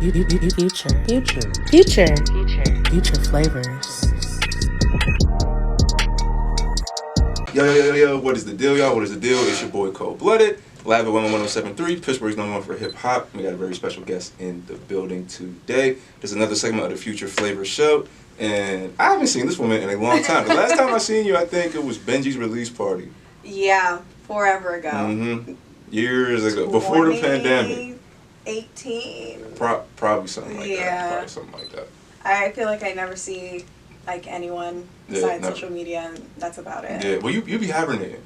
Future flavors. Yo, what is the deal, y'all? What is the deal? It's your boy Cold Blooded, live at 101.73, Pittsburgh's #1 for hip hop. We got a very special guest in the building today. There's another segment of the Future Flavors show, and I haven't seen this woman in a long time. The last time I seen you, I think it was Benji's release party. Yeah, forever ago. Years ago, before the pandemic. 18. Probably something like that. Yeah. Probably something like that. I feel like I never see like anyone besides never. social media, and that's about it. Yeah, well, you be hibernating.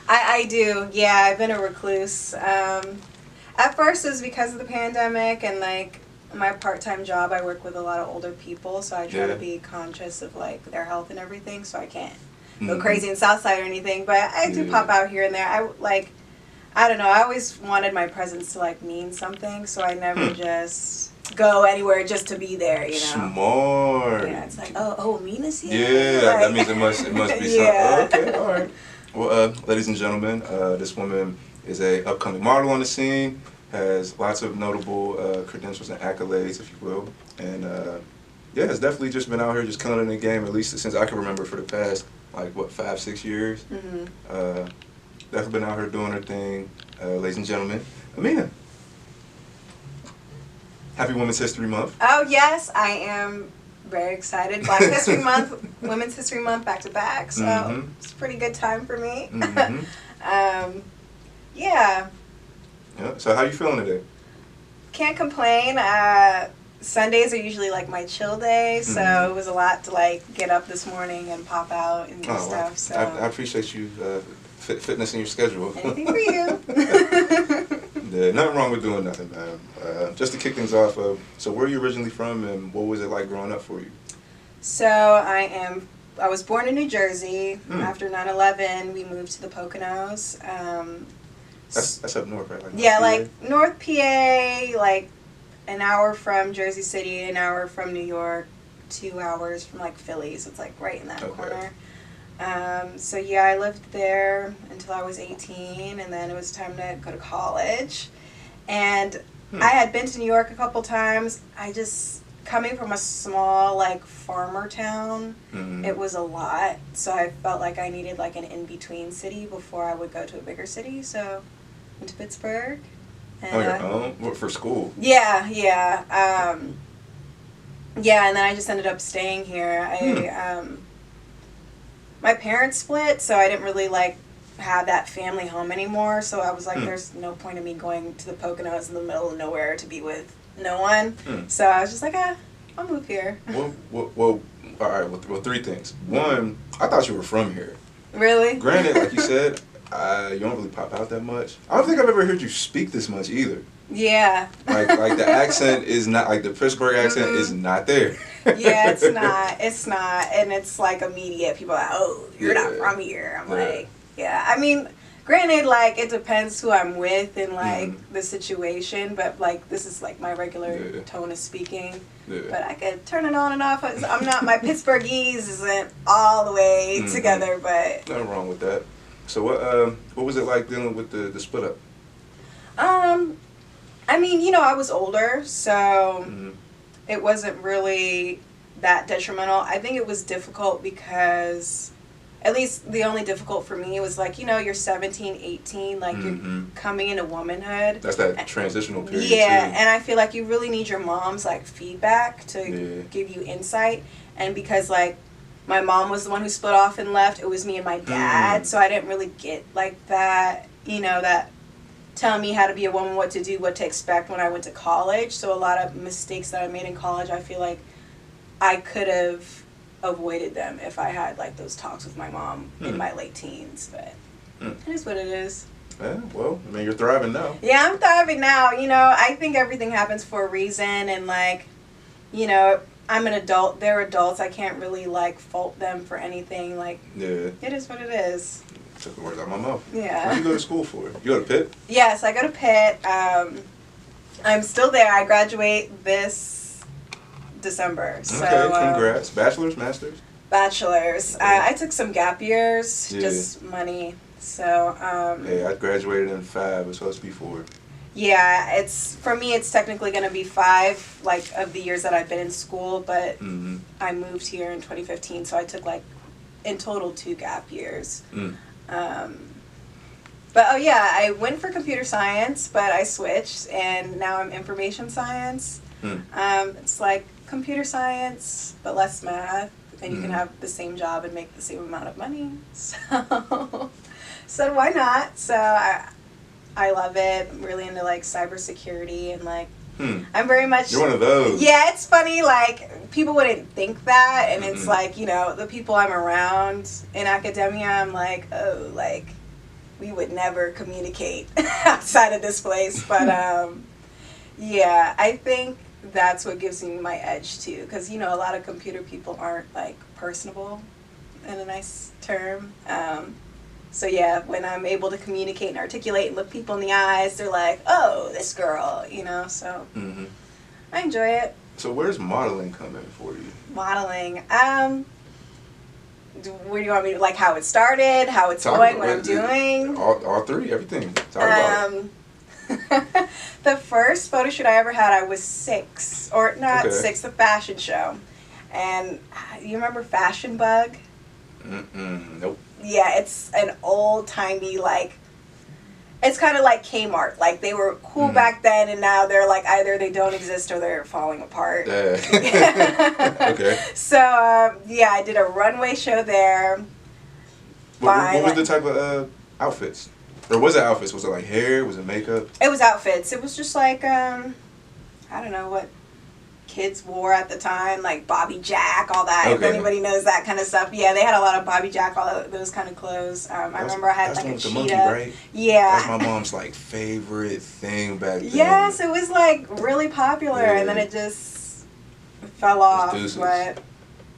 I do. Yeah, I've been a recluse. At first it was because of the pandemic and like my part-time job. I work with a lot of older people, so I try to be conscious of like their health and everything. So I can't go crazy in Southside or anything, but I do pop out here and there. I don't know. I always wanted my presence to like mean something, so I never just go anywhere just to be there. You know. Smart. Yeah, it's like oh, Amina's here. Yeah, like, that means it must be something. Yeah. Okay, all right. Well, ladies and gentlemen, this woman is a upcoming model on the scene, has lots of notable credentials and accolades, if you will, and yeah, has definitely just been out here just killing it in the game, at least since I can remember for the past, like, what, 5-6 years. Definitely been out here doing her thing. Ladies and gentlemen, Amina. Happy Women's History Month. Oh, yes, I am very excited. Black History Month, Women's History Month, back to back. So it's a pretty good time for me. Yeah. So how you feeling today? Can't complain. Sundays are usually like my chill day, so it was a lot to like get up this morning and pop out and do stuff. So I appreciate you fitness in your schedule. Anything for you. Yeah, nothing wrong with doing nothing, man. Just to kick things off, so where are you originally from, and what was it like growing up for you? So I was born in New Jersey. After 9/11, we moved to the Poconos. That's up north, right? Like yeah, North like North PA, like an hour from Jersey City, an hour from New York, 2 hours from like Philly. So it's like right in that corner. So yeah, I lived there until I was 18, and then it was time to go to college. And I had been to New York a couple times. Coming from a small like farmer town, it was a lot. So I felt like I needed like an in-between city before I would go to a bigger city. So went to Pittsburgh. And, your own? What, for school? Yeah. Yeah, and then I just ended up staying here. My parents split, so I didn't really like have that family home anymore. So I was like, there's no point in me going to the Poconos in the middle of nowhere to be with no one. So I was just like, I'll move here. Well, all right. Well, three things. One, I thought you were from here. Really? Granted, like you said, you don't really pop out that much. I don't think I've ever heard you speak this much either. Yeah. Like the accent is not, like the Pittsburgh accent is not there. Yeah, it's not, and it's like immediate. People are like, oh, you're not from here. I'm like, yeah. I mean, granted, like it depends who I'm with and like the situation, but like this is like my regular tone of speaking. But I could turn it on and off. I'm not, my Pittsburghese isn't all the way together, but nothing wrong with that. So what was it like dealing with the split up? I mean, I was older, so it wasn't really that detrimental. I think it was difficult because, at least the only difficult for me was like, you're 17, 18, like you're coming into womanhood. That's that transitional period. Yeah, too. and I feel like you really need your mom's like feedback to give you insight. And because like my mom was the one who split off and left, it was me and my dad, so I didn't really get like that, that telling me how to be a woman, what to do, what to expect when I went to college. So a lot of mistakes that I made in college, I feel like I could have avoided them if I had like those talks with my mom in my late teens. But it is what it is. Yeah, well, I mean, you're thriving now. Yeah, I'm thriving now. I think everything happens for a reason, and like, I'm an adult. They're adults. I can't really like fault them for anything. Like, it is what it is. Took the words out of my mouth. Yeah. What did you go to school for? You go to Pitt? Yes, I go to Pitt. I'm still there. I graduate this December. So, okay, congrats. Bachelor's, master's? Bachelor's. I took some gap years, just money. So. Hey, I graduated in 5. It's supposed to be 4. Yeah, for me, it's technically going to be 5, like, of the years that I've been in school, but I moved here in 2015, so I took, like, in total 2 gap years. But, oh yeah, I went for computer science, but I switched, and now I'm information science. It's like computer science, but less math, and you can have the same job and make the same amount of money. So why not? So I love it. I'm really into, like, cybersecurity, and, like, I'm very much... You're one of those. Yeah, it's funny, like, people wouldn't think that, and it's like, you know, the people I'm around in academia, I'm like, oh, like, we would never communicate outside of this place. But, yeah, I think that's what gives me my edge, too, because, you know, a lot of computer people aren't, like, personable, in a nice term. So yeah, when I'm able to communicate and articulate and look people in the eyes, they're like, oh, this girl, you know, so I enjoy it. So where's modeling come in for you? Modeling, where do you want me to, like, how it started, how it's going, what I'm doing? All 3, everything. Talk about it. The first photo shoot I ever had, I was 6, or not 6, the fashion show. And you remember Fashion Bug? Nope. Yeah, it's an old-timey, like, it's kind of like Kmart. Like, they were cool back then, and now they're, like, either they don't exist or they're falling apart. Okay. So, yeah, I did a runway show there. What was the type of outfits? Or was it outfits? Was it, like, hair? Was it makeup? It was outfits. It was just, like, I don't know what kids wore at the time, like Bobby Jack, all that. If anybody knows that kind of stuff. Yeah, they had a lot of Bobby Jack, all of those kind of clothes. I remember I had, like, a cheetah. Monkey, right? Yeah. That's my mom's, like, favorite thing back then. Yes, it was, like, really popular, and then it just fell off. But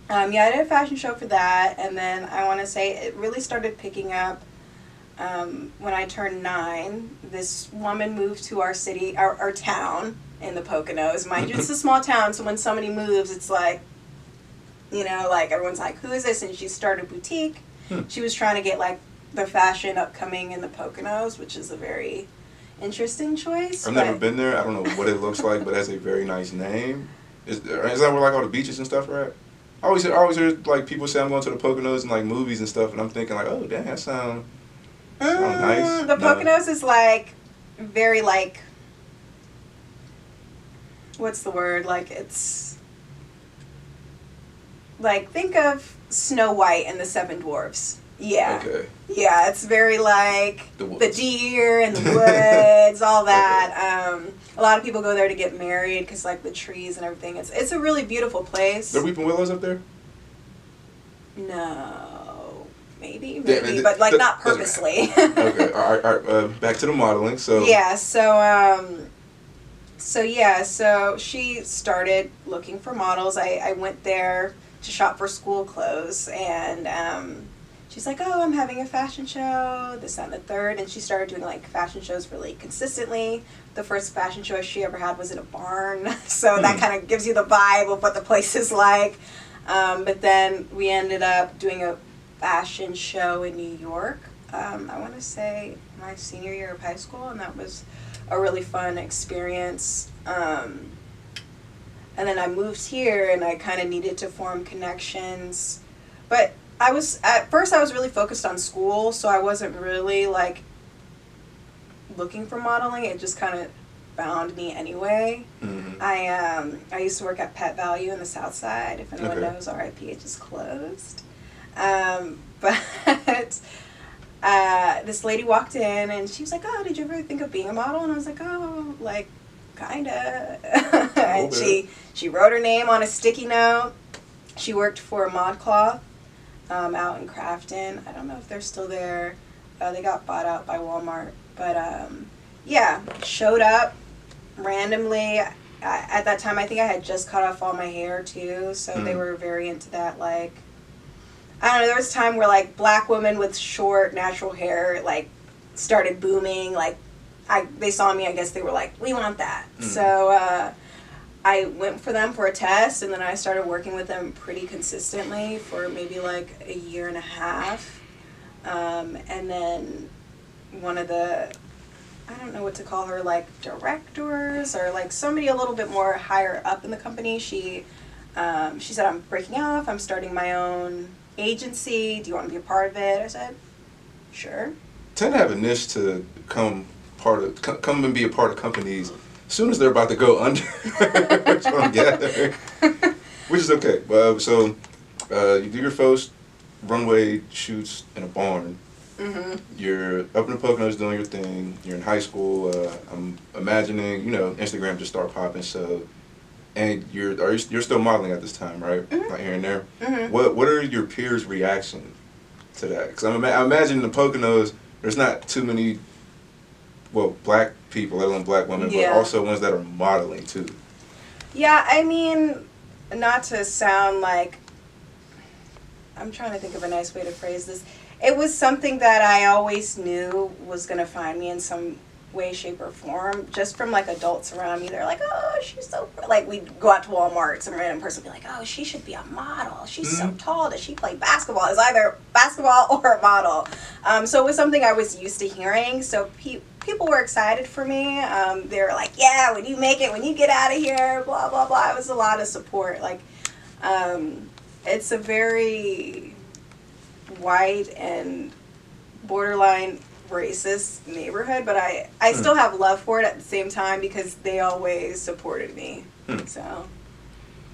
yeah, I did a fashion show for that, and then I want to say it really started picking up when I turned 9. This woman moved to our city, our town, in the Poconos. Mind you, it's a small town, so when somebody moves, it's like, you know, like, everyone's like, who is this? And she started a boutique. She was trying to get, like, the fashion upcoming in the Poconos, which is a very interesting choice. I've never been there. I don't know what it looks like, but it has a very nice name. Is that where, like, all the beaches and stuff are at? I always hear, like, people say I'm going to the Poconos in, like, movies and stuff, and I'm thinking, like, oh, damn, that sounds nice. The Poconos is, like, very, like, what's the word? Like, it's, like, think of Snow White and the 7 Dwarfs. Yeah. Okay. Yeah, it's very, like, the deer and the woods, all that. A lot of people go there to get married because, like, the trees and everything. It's a really beautiful place. There weeping willows up there? No. Maybe, but, like, not purposely. Okay, all right, back to the modeling, so... Yeah, so she started looking for models. I went there to shop for school clothes, and she's like, oh, I'm having a fashion show, this, that, and the third, and she started doing, like, fashion shows really consistently. The first fashion show she ever had was in a barn, so that kind of gives you the vibe of what the place is like. But then we ended up doing a fashion show in New York, I want to say my senior year of high school, and that was a really fun experience. And then I moved here, and I kind of needed to form connections. But at first I was really focused on school, so I wasn't really, like, looking for modeling. It just kind of found me anyway. I used to work at Pet Value in the South Side. If anyone knows, RIP, it just closed. But this lady walked in, and she was like, oh, did you ever think of being a model? And I was like, oh, like, kinda. And she wrote her name on a sticky note. She worked for ModCloth out in Crafton. I don't know if they're still there. They got bought out by Walmart. But yeah, showed up randomly. At that time, I think I had just cut off all my hair too, so they were very into that, like, I don't know, there was a time where, like, black women with short, natural hair, like, started booming. Like, they saw me, I guess they were like, we want that. So I went for them for a test, and then I started working with them pretty consistently for maybe, like, a year and a half. And then one of the I don't know what to call her, like directors or like somebody a little bit more higher up in the company. She said, I'm breaking off, I'm starting my own agency, do you want to be a part of it? I said, sure. Tend to have a niche to come and be a part of companies as soon as they're about to go under. That's what I'm gathering. Which is okay. So you do your first runway shoots in a barn. Mm-hmm. You're up in the Poconos doing your thing. You're in high school. I'm imagining, Instagram just start popping. So, and you're still modeling at this time, right? Mm-hmm. Like here and there. Mm-hmm. What are your peers' reaction to that? Because I imagine in the Poconos, there's not too many, black people, let alone black women, but also ones that are modeling too. Yeah, I mean, not to sound like, I'm trying to think of a nice way to phrase this. It was something that I always knew was going to find me in some way, shape, or form. Just from, like, adults around me. They're like, oh, she's so... Like, we'd go out to Walmart, some random person would be like, oh, she should be a model. She's so tall. Does she play basketball? It's either basketball or a model. So it was something I was used to hearing. So people were excited for me. They were like, yeah, when you make it, when you get out of here, blah, blah, blah. It was a lot of support. Like, it's a very white and borderline racist neighborhood, but I still have love for it at the same time because they always supported me. So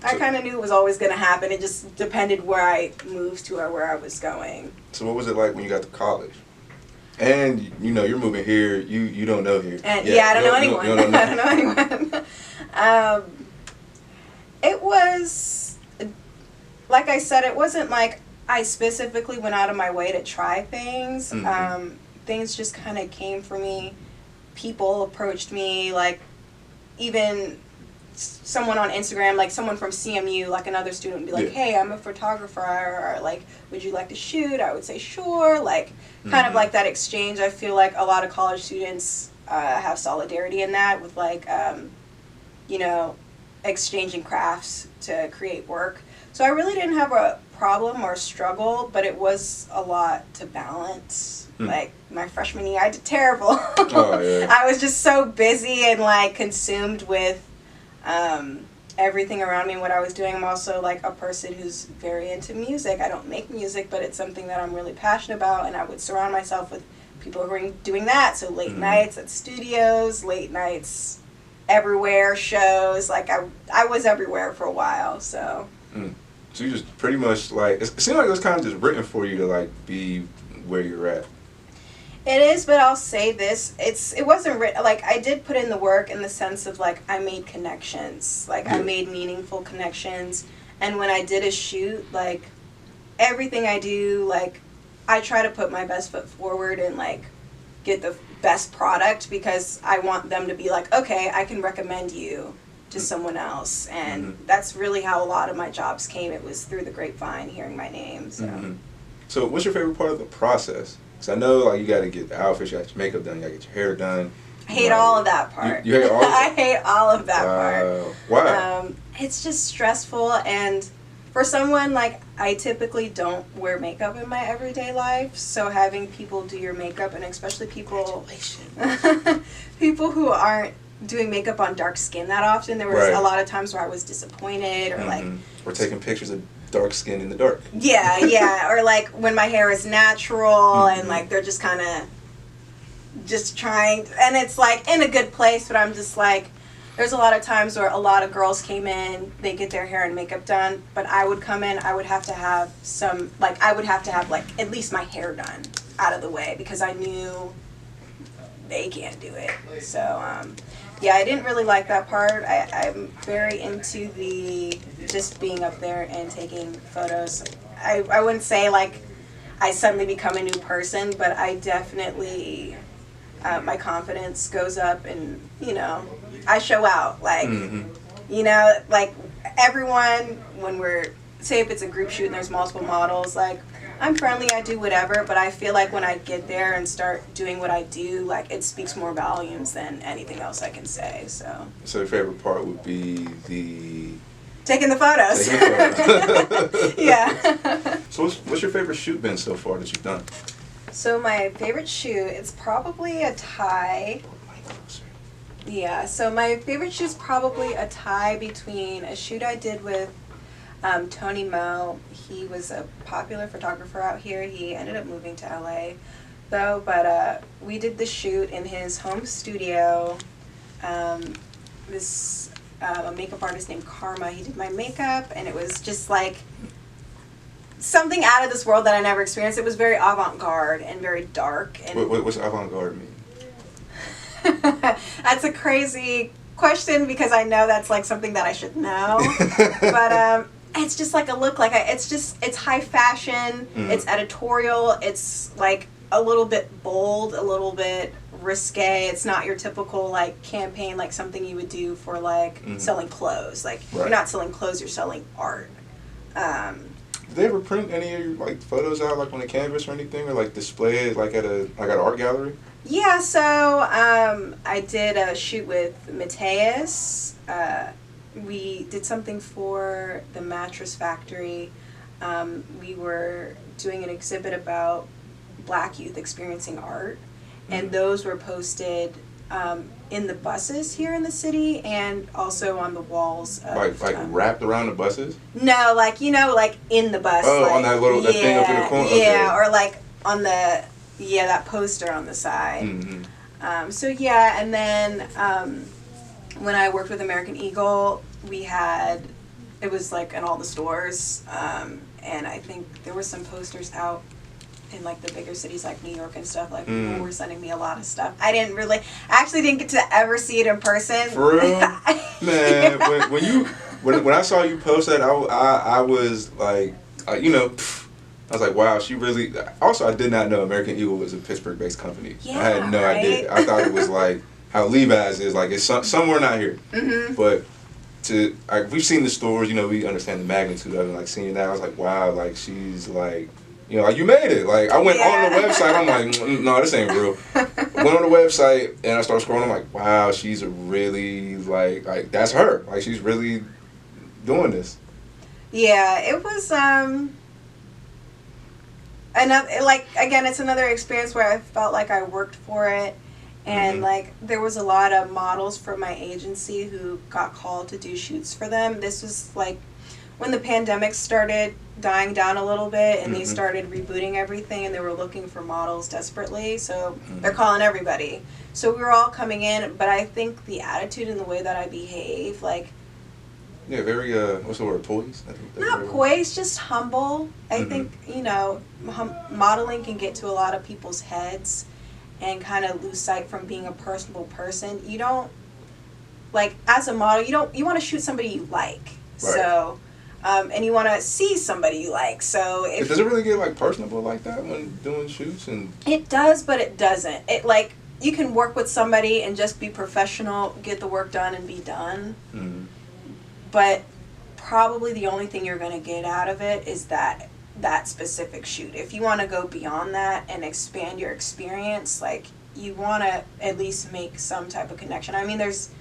I kind of knew it was always going to happen. It just depended where I moved to or where I was going. So what was it like when you got to college? And you're moving here. You don't know here. And I don't know anyone. I don't know anyone. It was, like I said, it wasn't like I specifically went out of my way to try things. Mm-hmm. Things just kind of came for me. People approached me, like even someone on Instagram, like someone from CMU, like another student would be like, hey, I'm a photographer, or like, would you like to shoot? I would say sure. Like kind of like that exchange. I feel like a lot of college students have solidarity in that with like, exchanging crafts to create work. So I really didn't have a problem or struggle, but it was a lot to balance. Like my freshman year, I did terrible. Oh, yeah. I was just so busy and like consumed with everything around me and what I was doing. I'm also like a person who's very into music. I don't make music, but it's something that I'm really passionate about, and I would surround myself with people who are doing that. So late nights at studios, late nights everywhere, shows. Like I was everywhere for a while, so. So you just pretty much like, it seemed like it was kind of just written for you to like be where you're at. It is, but I'll say this, it wasn't written, like I did put in the work in the sense of like I made connections, like I made meaningful connections, and when I did a shoot, like everything I do, like I try to put my best foot forward and like get the best product because I want them to be like, okay, I can recommend you to someone else, and that's really how a lot of my jobs came. It was through the grapevine, hearing my name. So, So what's your favorite part of the process? Because I know like you got to get the outfits, you got your makeup done, you got to get your hair done. I hate all of that part. You hate all of that? I hate all of that part. Why? It's just stressful, and for someone like I typically don't wear makeup in my everyday life, so having people do your makeup, and especially people who aren't doing makeup on dark skin that often, there was a lot of times where I was disappointed or like... We're taking pictures of dark skin in the dark. Yeah, or like when my hair is natural and like they're just kind of just trying, and it's like in a good place, but I'm just like, there's a lot of times where a lot of girls came in, they get their hair and makeup done, but I would come in, I would have to have like at least my hair done out of the way because I knew they can't do it. So yeah, I didn't really like that part. I'm very into the just being up there and taking photos. I wouldn't say like I suddenly become a new person, but I definitely my confidence goes up, and I show out, like like everyone, when we're, say if it's a group shoot and there's multiple models, like I'm friendly, I do whatever, but I feel like when I get there and start doing what I do, like it speaks more volumes than anything else I can say. So your favorite part would be taking the photos. Yeah. So what's your favorite shoot been so far that you've done? So my favorite shoot, it's probably a tie closer. Yeah, so my favorite shoot is probably a tie between a shoot I did with Tony Mo. He was a popular photographer out here. He ended up moving to LA though, but we did the shoot in his home studio. This a makeup artist named Karma, he did my makeup, and it was just like something out of this world that I never experienced. It was very avant-garde and very dark. And What's avant-garde mean? That's a crazy question because I know that's like something that I should know. But it's just like a look like it's high fashion, it's editorial, it's like a little bit bold, a little bit risque. It's not your typical like campaign, like something you would do for like selling clothes. Like you're not selling clothes, you're selling art. Did they ever print any of your like photos out like on a canvas or anything, or like display it like at an art gallery? Yeah, so I did a shoot with Mateus. We did something for the Mattress Factory. We were doing an exhibit about Black youth experiencing art, and those were posted in the buses here in the city and also on the walls of, like wrapped around the buses? No, like, you know, like in the bus. Oh, like, on that little that thing up in the corner? Yeah, okay. or like on the, that poster on the side. Mm-hmm. So yeah, and then when I worked with American Eagle, it was like in all the stores, and I think there were some posters out in like the bigger cities like New York and stuff. Like people were sending me a lot of stuff. I actually didn't get to ever see it in person. For real? Man, when I saw you post that, I was like, you know, I was like, wow, she really. Also, I did not know American Eagle was a Pittsburgh-based company. Yeah, I had no idea. I thought it was like how Levi's is, like it's somewhere not here. Mm-hmm. But we've seen the stores, you know, we understand the magnitude of it. Like seeing that, I was like, wow, like she's like, you know, like you made it. Like I went on the website, I'm like, no, this ain't real. I went on the website and I started scrolling. I'm like, wow, she's a really like that's her. Like she's really doing this. Yeah, it was another, like, again, it's another experience where I felt like I worked for it, and like there was a lot of models from my agency who got called to do shoots for them. This was like when the pandemic started dying down a little bit, and they started rebooting everything, and they were looking for models desperately, so they're calling everybody. So we were all coming in, but I think the attitude and the way that I behave, like, yeah, very what's the word, poised? not poised, just humble. I think, you know, modeling can get to a lot of people's heads and kind of lose sight from being a personable person. You don't, like, as a model, you want to shoot somebody you like. Right. So, and you want to see somebody you like. So does it really get like personable like that when doing shoots? And it does, but it doesn't. It, like, you can work with somebody and just be professional, get the work done and be done. But probably the only thing you're going to get out of it is that specific shoot. If you want to go beyond that and expand your experience, like, you want to at least make some type of connection. I mean, there's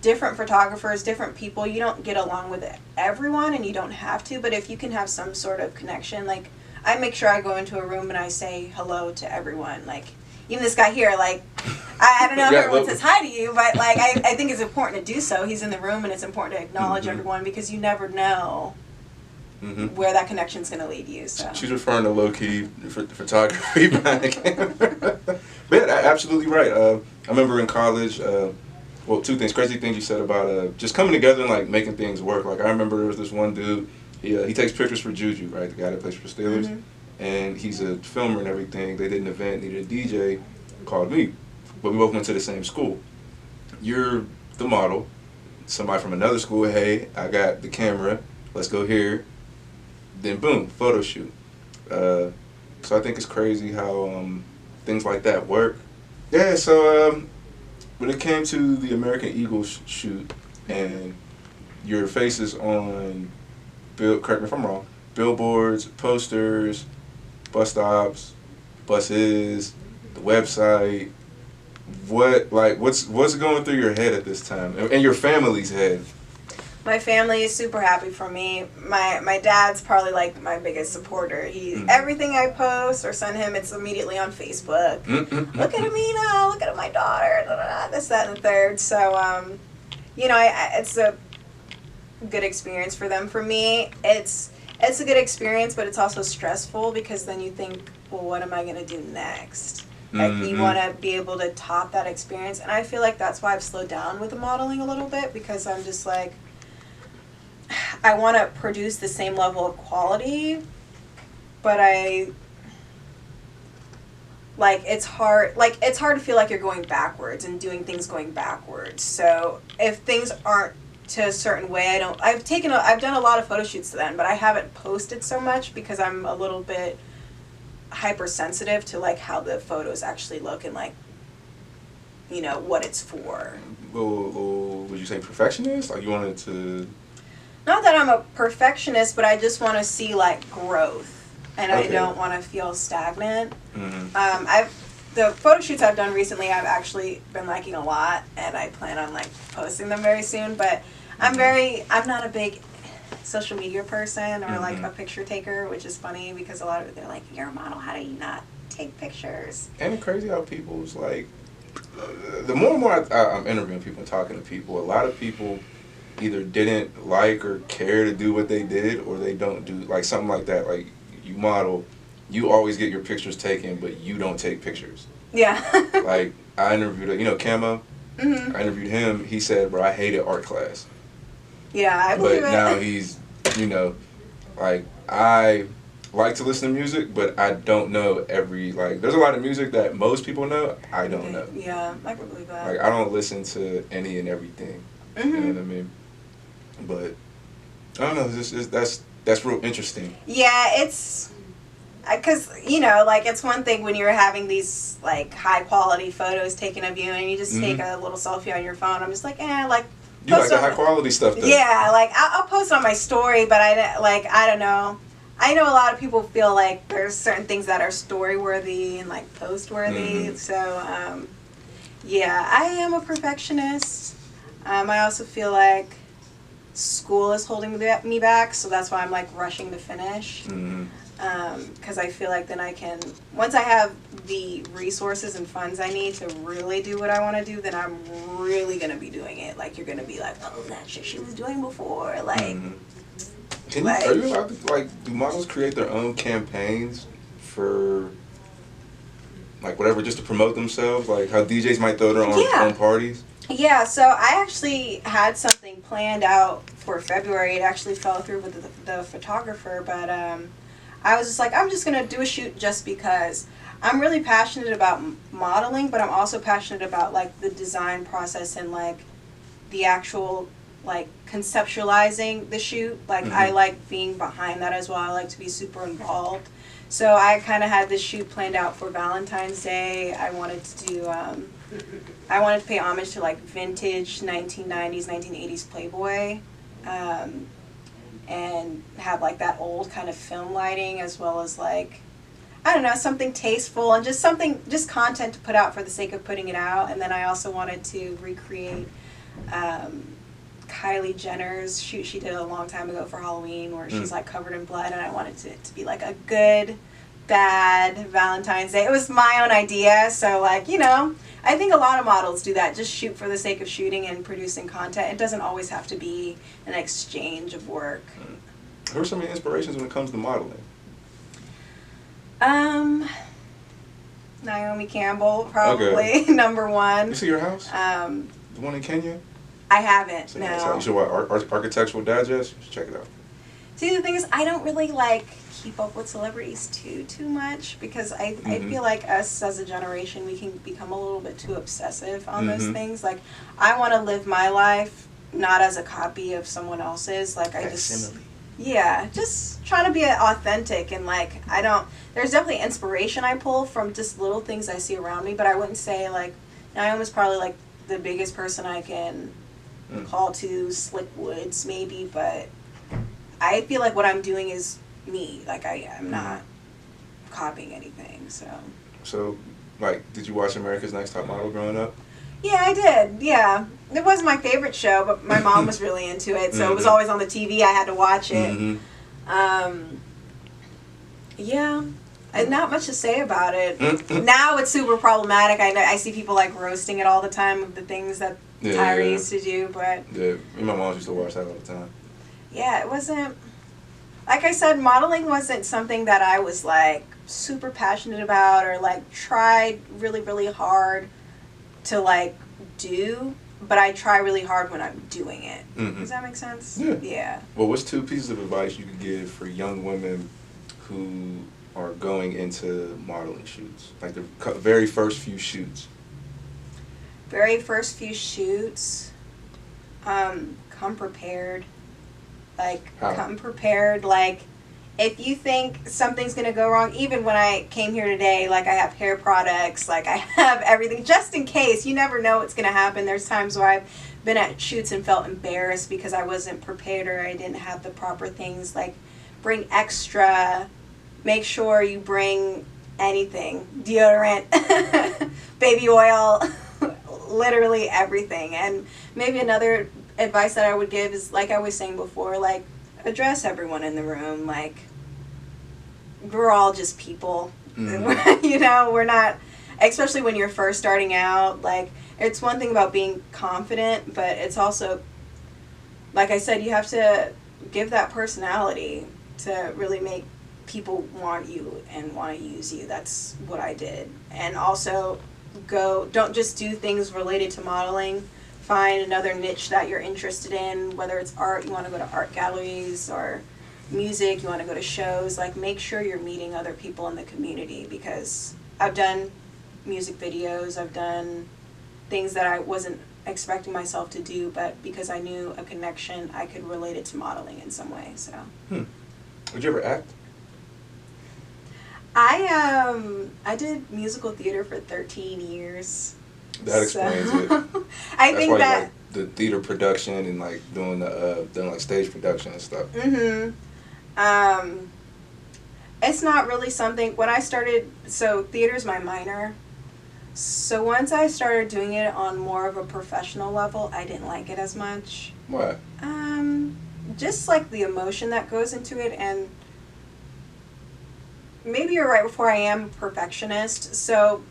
different photographers, different people. You don't get along with everyone, and you don't have to, but if you can have some sort of connection, like, I make sure I go into a room and I say hello to everyone. Like, even this guy here, like, I don't know if everyone says hi to you, but like I think it's important to do so. He's in the room, and it's important to acknowledge everyone, because you never know where that connection's going to lead you. So she's referring to low-key photography behind the camera. But yeah, absolutely right. I remember in college, well, two things, crazy things you said about just coming together and like making things work. Like I remember there was this one dude, he takes pictures for Juju, right, the guy that plays for the Steelers, and he's a filmer and everything. They did an event, needed a DJ, called me, but we both went to the same school. You're the model, somebody from another school, hey, I got the camera, let's go here. Then boom, photo shoot. So I think it's crazy how things like that work. Yeah, so when it came to the American Eagle shoot and your faces on, correct me if I'm wrong, billboards, posters, bus stops, buses, the website, what's going through your head at this time and your family's head? My family is super happy for me. My dad's probably like my biggest supporter. Everything I post or send him, it's immediately on Facebook. Look at Amina, look at my daughter, da, da, da, this, that, and the third. So, you know, it's a good experience for them. For me, it's a good experience, but it's also stressful because then you think, well, what am I going to do next? Like, you want to be able to top that experience. And I feel like that's why I've slowed down with the modeling a little bit, because I'm just like, I want to produce the same level of quality, but it's hard to feel like you're going backwards and doing things going backwards. So if things aren't to a certain way, I've done a lot of photo shoots then, but I haven't posted so much because I'm a little bit hypersensitive to like how the photos actually look and like, you know, what it's for. Well, would you say perfectionist? Like you wanted to... Not that I'm a perfectionist, but I just want to see like growth, and I don't want to feel stagnant. The photo shoots I've done recently, I've actually been liking a lot, and I plan on like posting them very soon. But I'm not a big social media person or like a picture taker, which is funny because a lot of it, they're like, you're a model, how do you not take pictures? And it's crazy how people's like, the more and more I'm interviewing people and talking to people, a lot of people either didn't like or care to do what they did, or they don't do like something like that. Like you model, you always get your pictures taken, but you don't take pictures. Yeah. Like I interviewed, you know, Camo. I interviewed him. He said, "Bro, I hated art class." Yeah, I believe it. But now he's, you know, like I like to listen to music, but I don't know every like. There's a lot of music that most people know. I don't know. Yeah, I can believe that. Like I don't listen to any and everything. You know what I mean? But I don't know. That's real interesting. Yeah, it's because you know, like it's one thing when you're having these like high quality photos taken of you, and you just take a little selfie on your phone. I'm just like, like. You like the high quality stuff, though. Yeah, like I'll post on my story, but I don't know. I know a lot of people feel like there's certain things that are story worthy and like post worthy. So yeah, I am a perfectionist. I also feel like school is holding me back, so that's why I'm like rushing to finish. Because I feel like then I can, once I have the resources and funds I need to really do what I want to do, then I'm really going to be doing it. Like, you're going to be like, oh, that shit she was doing before. Like, are you allowed to, like, do models create their own campaigns for, like, whatever, just to promote themselves? Like, how DJs might throw their own parties? Yeah, so I actually had something planned out for February. It actually fell through with the photographer, but I was just like, I'm just going to do a shoot just because. I'm really passionate about modeling, but I'm also passionate about, like, the design process and, like, the actual, like, conceptualizing the shoot. Like, I like being behind that as well. I like to be super involved. So I kind of had this shoot planned out for Valentine's Day. I wanted to do, I wanted to pay homage to, like, vintage 1990s, 1980s Playboy. And have like that old kind of film lighting, as well as like, I don't know, something tasteful and just content to put out for the sake of putting it out. And then I also wanted to recreate Kylie Jenner's shoot she did a long time ago for Halloween, where she's like covered in blood, and I wanted it to be like a good, bad Valentine's Day. It was my own idea, so like, you know, I think a lot of models do that, just shoot for the sake of shooting and producing content. It doesn't always have to be an exchange of work. Who are some of your inspirations when it comes to modeling? Naomi Campbell, probably, number one. You see her house? The one in Kenya? I haven't, so, no. You should watch Architectural Digest? You should check it out. See, the thing is, I don't really, like, keep up with celebrities too much, because I feel like us as a generation, we can become a little bit too obsessive on those things. Like, I want to live my life not as a copy of someone else's. Like, yeah, just trying to be authentic, and like, there's definitely inspiration I pull from just little things I see around me, but I wouldn't say like, Naomi's probably like the biggest person I can call to, Slick Woods maybe, but I feel like what I'm doing is me. Like, I'm not copying anything, so. So, like, did you watch America's Next Top Model growing up? Yeah, I did. Yeah. It wasn't my favorite show, but my mom was really into it, so it was always on the TV. I had to watch it. Um, yeah. And not much to say about it. Now it's super problematic. I see people like roasting it all the time of the things that Tyra used to do, but... Yeah, me and my mom used to watch that all the time. Yeah, it wasn't... Like I said, modeling wasn't something that I was like super passionate about or like tried really, really hard to like do, but I try really hard when I'm doing it. Does that make sense? Yeah. Well, what's 2 pieces of advice you could give for young women who are going into modeling shoots? Like the very first few shoots. Very first few shoots, come prepared. Like, How? come prepared. Like, if you think something's going to go wrong, even when I came here today, like, I have hair products, like, I have everything, just in case. You never know what's going to happen. There's times where I've been at shoots and felt embarrassed because I wasn't prepared or I didn't have the proper things. Like, bring extra. Make sure you bring anything. Deodorant, baby oil, literally everything. And maybe another advice that I would give is, like I was saying before, like, address everyone in the room. Like, we're all just people. You know, we're not, especially when you're first starting out, like, it's one thing about being confident, but it's also, like I said, you have to give that personality to really make people want you and want to use you. That's what I did. And also, don't just do things related to modeling. Find another niche that you're interested in, whether it's art, you want to go to art galleries, or music, you want to go to shows. Like, make sure you're meeting other people in the community, because I've done music videos, I've done things that I wasn't expecting myself to do, but because I knew a connection, I could relate it to modeling in some way. So Would you ever act? I did musical theater for 13 years. That explains it. I think that like, the theater production and like doing like stage production and stuff. It's not really something, when I started, so theater's my minor. So once I started doing it on more of a professional level, I didn't like it as much. Why? Just like the emotion that goes into it, and maybe you're right before I am a perfectionist, so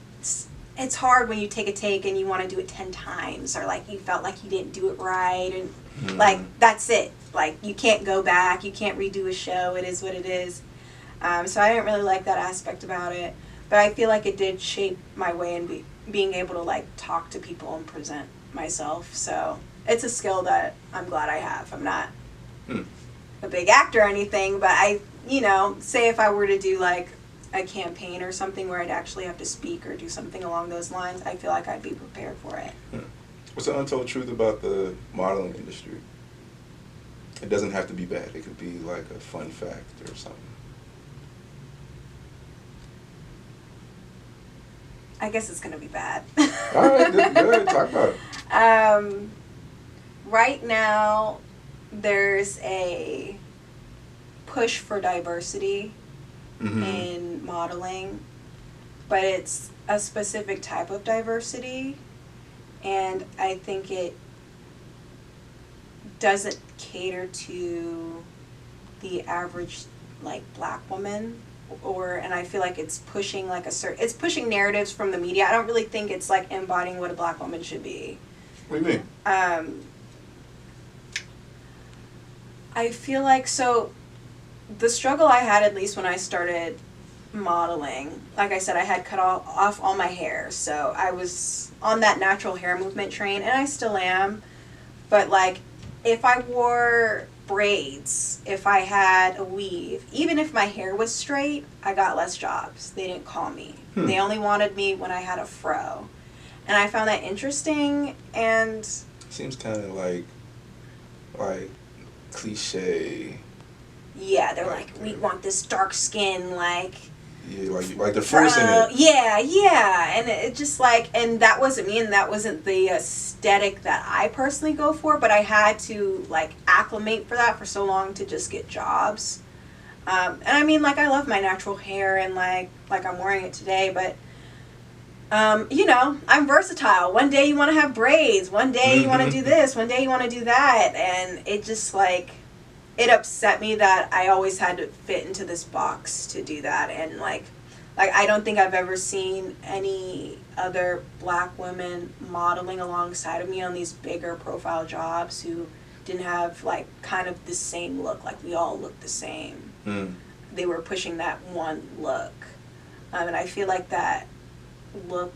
it's hard when you take a take and you want to do it 10 times, or like you felt like you didn't do it right, and like that's it. Like, you can't go back, you can't redo a show, it is what it is. So I didn't really like that aspect about it, but I feel like it did shape my way in being able to like talk to people and present myself. So it's a skill that I'm glad I have. I'm not a big actor or anything, but I, you know, say if I were to do like a campaign or something where I'd actually have to speak or do something along those lines, I feel like I'd be prepared for it. What's the untold truth about the modeling industry? It doesn't have to be bad. It could be like a fun fact or something. I guess it's going to be bad. All right, good. Talk about it. Right now, there's a push for diversity in modeling, but it's a specific type of diversity, and I think it doesn't cater to the average like black woman, and I feel like it's pushing like it's pushing narratives from the media. I don't really think it's like embodying what a black woman should be. What do you mean? I feel like, so the struggle I had, at least when I started modeling, like I said, I had cut off all my hair, so I was on that natural hair movement train, and I still am, but like, if I wore braids, if I had a weave, even if my hair was straight, I got less jobs. They didn't call me. They only wanted me when I had a fro, and I found that interesting. And seems kind of like cliche. Yeah, they're like, we want this dark skin, like. Yeah, like they're forcing it. Yeah, and it just like, and that wasn't me, and that wasn't the aesthetic that I personally go for, but I had to like acclimate for that for so long to just get jobs. And I mean, like, I love my natural hair, and like I'm wearing it today, but You know, I'm versatile. One day you want to have braids. One day you want to do this. One day you want to do that. And it just like, it upset me that I always had to fit into this box to do that. And like I don't think I've ever seen any other black women modeling alongside of me on these bigger profile jobs who didn't have like kind of the same look. Like we all looked the same. They were pushing that one look. And I feel like that look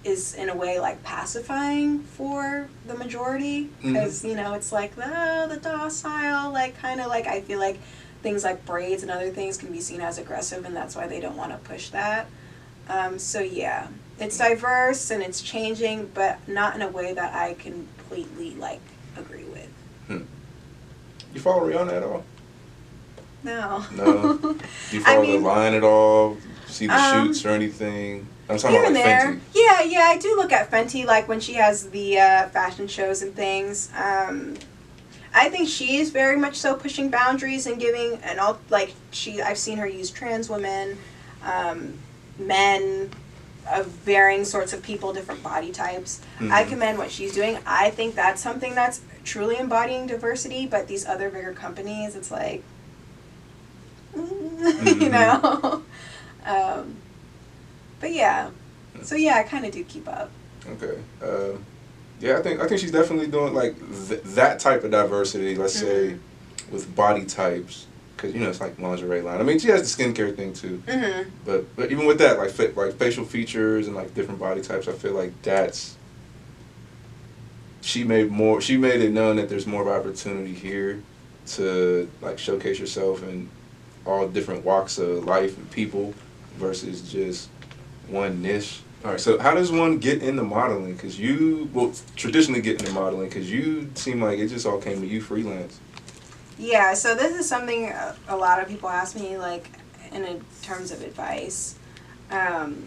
is in a way like pacifying for the majority, because you know, it's like the docile, like kind of like, I feel like things like braids and other things can be seen as aggressive, and that's why they don't want to push that. So yeah, it's diverse and it's changing, but not in a way that I completely like agree with. You follow Rihanna at all? No. Do you follow the line at all? See the shoots or anything? I'm talking here about like and there. Fenty. Yeah, I do look at Fenty, like when she has the fashion shows and things. I think she's very much so pushing boundaries and giving, and all, like I've seen her use trans women, men of varying sorts of people, different body types. I commend what she's doing. I think that's something that's truly embodying diversity, but these other bigger companies, it's like, you know. But yeah, so yeah, I kind of do keep up. Okay. Yeah, I think she's definitely doing like that type of diversity. Let's say with body types, because you know it's like lingerie line. I mean, she has the skincare thing too. But even with that, like facial features and like different body types, I feel like she made it known that there's more of opportunity here to like showcase yourself in all different walks of life and people versus just one niche. All right, so how does one get into modeling? Because traditionally get into modeling, because you seem like it just all came to you freelance. Yeah, so this is something a lot of people ask me, like, in terms of advice. From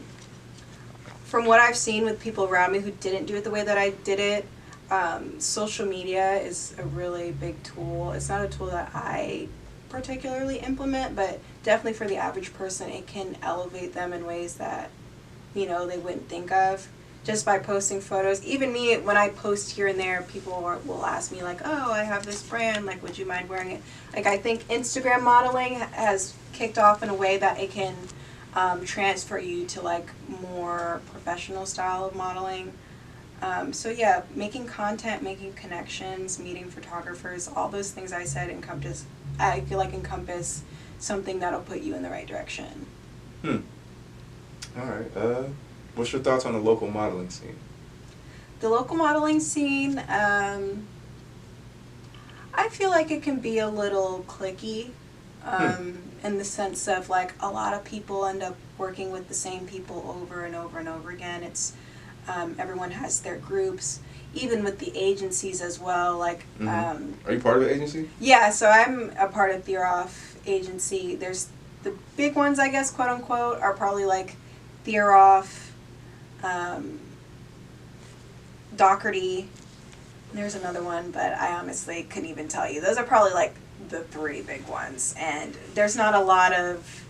what I've seen with people around me who didn't do it the way that I did it, social media is a really big tool. It's not a tool that I particularly implement, but definitely for the average person, it can elevate them in ways that, you know, they wouldn't think of just by posting photos. Even me, when I post here and there, people will ask me like, oh, I have this brand, like, would you mind wearing it? Like, I think Instagram modeling has kicked off in a way that it can transfer you to like more professional style of modeling. So yeah, making content, making connections, meeting photographers, all those things I said encompass something that'll put you in the right direction. All right. What's your thoughts on the local modeling scene? The local modeling scene, I feel like it can be a little cliquey, in the sense of like a lot of people end up working with the same people over and over and over again. It's everyone has their groups, even with the agencies as well. Like, are you part of the agency? Yeah, so I'm a part of Theroff agency. There's the big ones, I guess, quote unquote, are probably like Theroff, Doherty. There's another one, but I honestly couldn't even tell you. Those are probably like the three big ones, and there's not a lot of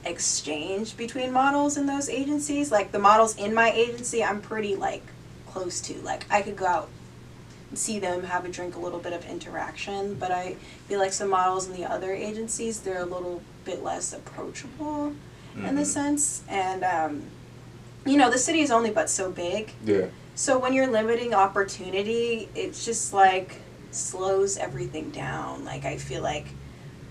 exchange between models in those agencies. Like the models in my agency, I'm pretty like close to. Like I could go out and see them, have a drink, a little bit of interaction, but I feel like some models in the other agencies, they're a little bit less approachable in the sense. And you know, the city is only but so big. Yeah. So when you're limiting opportunity, it's just like slows everything down. Like I feel like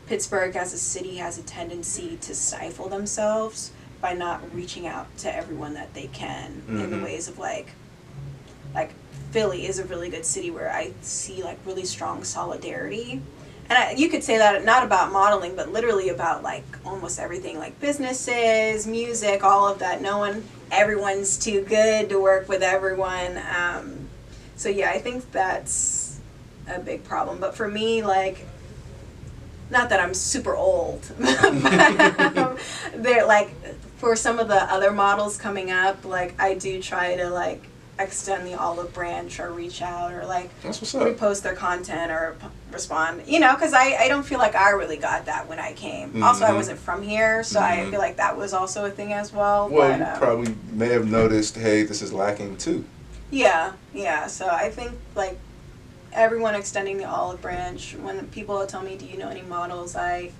Pittsburgh as a city has a tendency to stifle themselves by not reaching out to everyone that they can in the ways of like Philly is a really good city where I see like really strong solidarity. And you could say that not about modeling, but literally about like almost everything, like businesses, music, all of that. Everyone's too good to work with everyone. So yeah, I think that's a big problem. But for me, like, not that I'm super old, but they're like, for some of the other models coming up, like I do try to like, extend the olive branch or reach out or like That's what's up. repost their content or respond, you know, because I don't feel like I really got that when I came. Mm-hmm. Also, I wasn't from here, so I feel like that was also a thing as well. Well, but, you probably may have noticed, hey, this is lacking too. Yeah. So I think like everyone extending the olive branch. When people tell me, do you know any models, I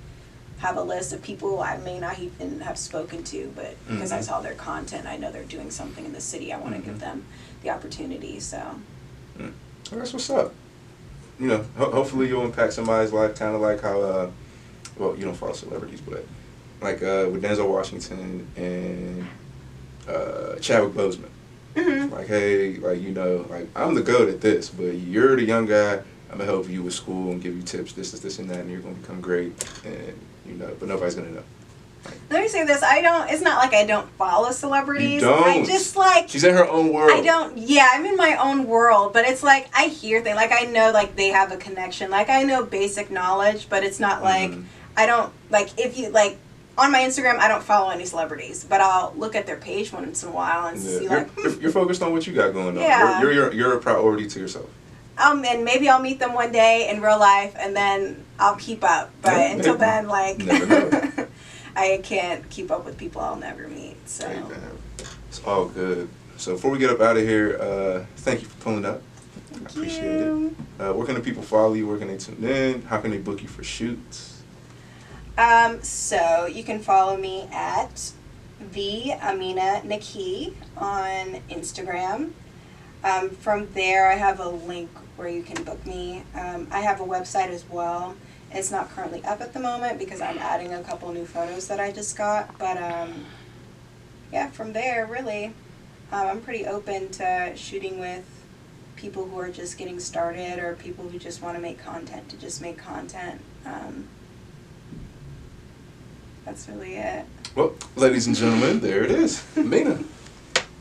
have a list of people I may not even have spoken to, but because I saw their content, I know they're doing something in the city, I want to give them the opportunity. So Well, that's what's up. You know, hopefully you'll impact somebody's life, kind of like how, well, you don't follow celebrities, but like with Denzel Washington and Chadwick Boseman. Like, hey, like, you know, like, I'm the GOAT at this, but you're the young guy. I'm going to help you with school and give you tips, this, and that, and you're going to become great. And, you know, but nobody's going to know. let me say this, it's not like I don't follow celebrities. You don't. I just like, She's in her own world. I'm in my own world, but it's like, I hear things, like I know like they have a connection, like I know basic knowledge, but it's not like, I don't, like if you, like, on my Instagram, I don't follow any celebrities, but I'll look at their page once in a while and see like... You're focused on what you got going on. Yeah. You're a priority to yourself. And maybe I'll meet them one day in real life, and then I'll keep up. But until then, like, never know. I can't keep up with people I'll never meet. So It's all good. So before we get up out of here, thank you for pulling up. I appreciate it. Where can the people follow you? Where can they tune in? How can they book you for shoots? So you can follow me at the Amina Naki on Instagram. From there, I have a link where you can book me. I have a website as well. It's not currently up at the moment because I'm adding a couple new photos that I just got. But yeah, from there, really, I'm pretty open to shooting with people who are just getting started or people who just want to make content to just make content. That's really it. Well, ladies and gentlemen, there it is. Amina.